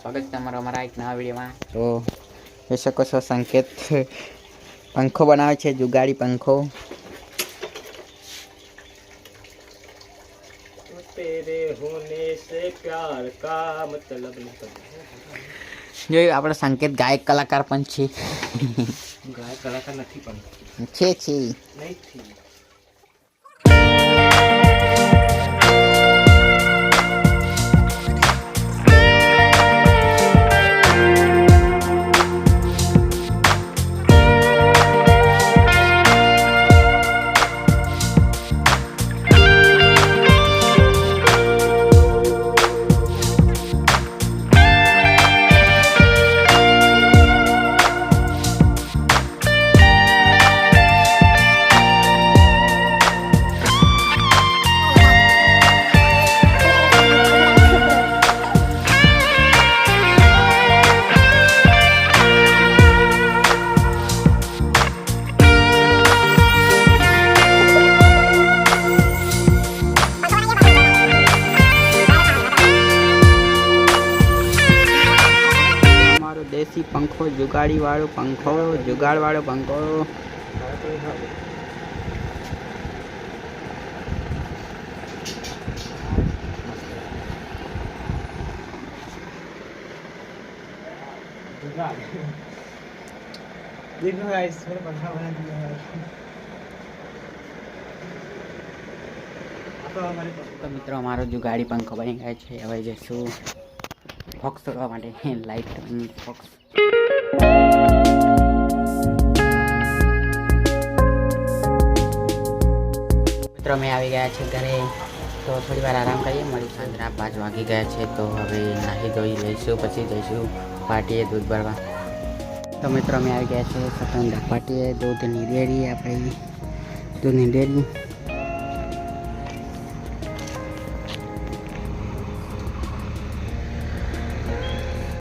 સ્વાગત છે તમારો અમારા એક નવા વિડીયોમાં। તો જોઈ શકો છો સંકેત પંખો બનાવે છે, જુગાડી પંખો। तेरे होने से प्यार का मतलब જો આપણો સંકેત ગાયક કલાકાર પણ છે। ગાયક કલાકાર નથી પણ છે નહીં। देसी पंखो जुगाड़ी वालो पंखो जुगाड़ वालो पंखो। देखो गाइस मेरे पंखा बना दिया है। तो मित्रों हमारो जुगाड़ी पंखो बनी गया है। हवे जैसू फॉक्स करवा माटे लाइट फॉक्स। मित्रों में આવી ગયા છે ઘરે, તો થોડી વાર આરામ કરીએ। મળી સાંજના 5 વાગી ગયા છે, તો હવે નાહી ધોઈ લઈશું, પછી જઈશું પાટીએ દૂધ ભરવા। તો મિત્રો અમે આવી ગયા છે સતંગ પાટીએ, દૂધની ડેરી, આપણી દૂધની ડેરી।